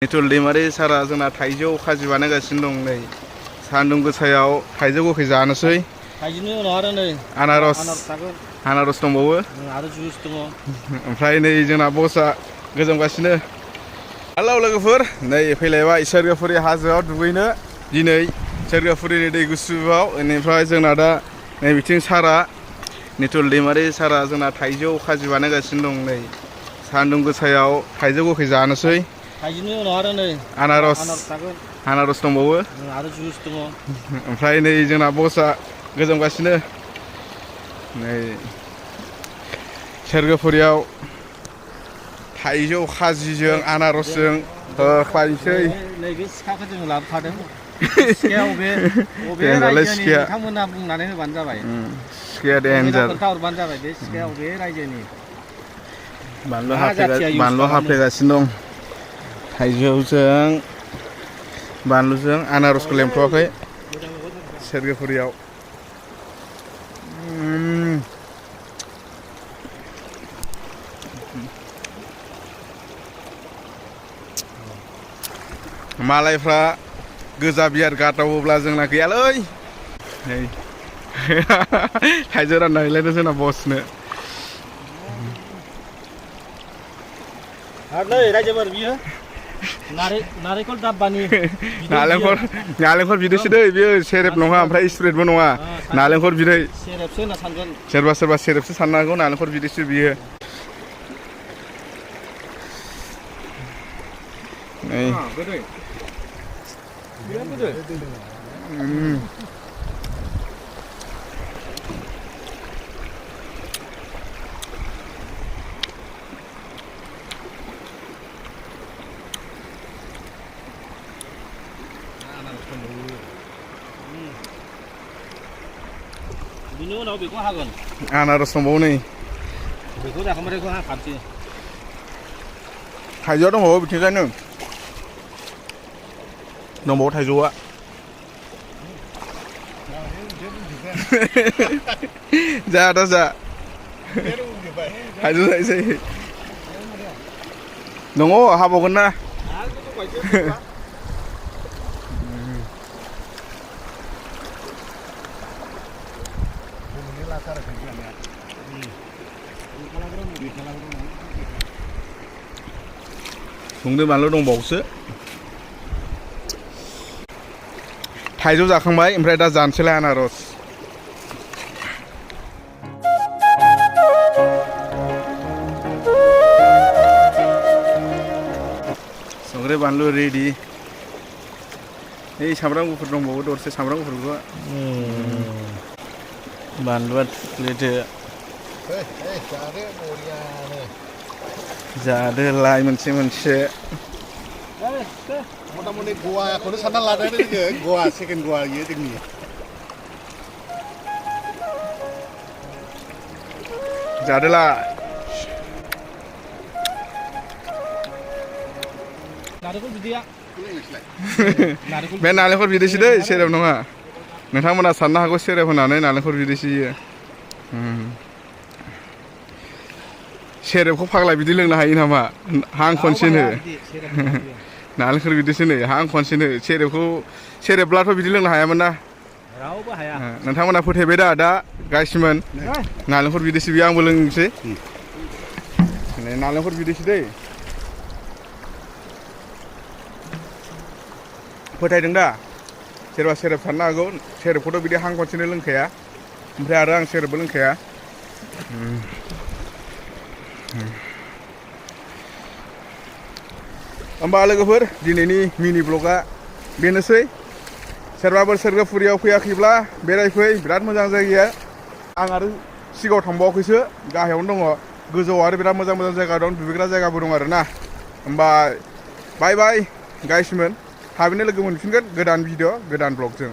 निथुल दैमारि सारा जोंना थाइजौ खाजि बानायगासिनो दं नै सान्दुं गोसायाव थाइजौ गोखै जानोसै। थाइजौनि उनाव आरो नै आनारस दंबावो आरो जुइस दङ। ओमफ्राय नै जोंना बसआ गोजांगासिनो। हेलौ लोगोफोर, नै फैलायबाय सोरगोफुरि हाजोआव दुगैनो दिनै सोरगोफुरिनि दै गुसुआव। बेनिफ्राय जोंना दा नै बिथिं सारा निथुल दैमारि सारा जोंना थाइजौ खाजि बानायगासिनो दं नै सान्दुं गोसायाव थाइजौ गोखै जानोसै। थाइजौनि उनाव आरो नै आनारस दंबावो आरो जुइस दङ। ओमफ्राय नै जोंना बसआ गोजांगासिनो। नै सोरगोफुरियाव थाइजौ खाजिजों आनारसजों होख्लायनोसै। नैबे सिखाखौ जोङो लाबोफादों। सिखाया अबे रायजोनि नोंथांमोना बुंनानै होबानो जाबाय। सिखाया देन्जार। खोन्थाहरबानो जाबाय बे सिखाया अबे रायजोनि। बानलु हाफ्लेगासिनो दं थाइजौजों बानलुजों। आनारसखौ लेमथ'वाखै सोरगोफुरियाव। मालायफ्रा गोजा बियार गाटावोब्ला जोंना गैयालै। नै थाइजौ रानना हैलायदों जोंना बसनो। आरो नै रायजोफोर बियो नारेंखल दाब्बानि नालेंखर बिदैसो दै बियो, सेरेब नङा ओमफ्राय स्प्रेटबो नङा, नालेंखर बिदै। सेरेबसो होनना सानगोन सोरबा सेरेबसो साननो हागौ, नालेंखर बिदैसो बियो। नै बिनि उनाव बेखौ हागोन। आनारस दंबावो नै। बेखौ जाखांबाथाय बेखौ हाखानोसै। थाइजौआ दंबावो बिथिंजायनो दंबावो थाइजौआ। जा दा जा थाइजौ जायसै दङ हाबावगोन ना। संख्रि बानलु दंबावोसो। थाइजौ जाखांबाय, ओमफ्राय दा जानोसैलाय आनारस। संख्रि बानलु रेडि। नै सामब्राम गुफुर दंबावो दरसे, सामब्राम गुफुरखौ बानलुआ थुख्लेदो। जादोलाय मोनसे मोनसे। मथा मथि गवाखौनो सानना लादों जोङो। गवा सेकेन्ड गवा इयो जोंनि। जादोला नारेंखल बिदैया बे नालेंखर बिदैसो दै, सेरेब नङा। नोंथांमोना साननो हागौ सेरेब होनानै, नालेंखर बिदैसो इयो। सेरेबखौ फाग्ला बिदि लोंनो हायो नामा? हां खनसेनो। नालेंखर बिदैसो नै, हां खनसेनो। सेरेबब्लाथ' बिदि लोंनो हायामोन ना। रावबो हाया। नोंथांमोना फोथायबाय दा गायसिमोन नालेंखर बिदैसो बियो। आंबो लोंनोसै। नालेंखर बिदैसो दै। फोथायदों दा? सोरबा सेरेब साननो हागौ, सेरेबखौथ' बिदि हां खनसेनो लोंखाया। ओमफ्राय आरो आं सेरेबबो लोंखाया। होमबा लोगोफोर, दिनैनि मिनि ब्लगआ बेनोसै। सोरबाफोर सोरगोफुरियाव फैयाखैब्ला बेरायफै, बिराद मोजां जायगाया। आं आरो सिगाङाव थांबावाखैसो, गाहायावनो दङ। गोजौआव आरो बिराद मोजां मोजां जायगा दं, दुगैग्रा जायगाबो दं आरो ना। होमबा बाय बाय गाइसमोन, थाबैनो लोगो मोनफिनगोन गोदान भिडिअ' गोदान ब्लगजों।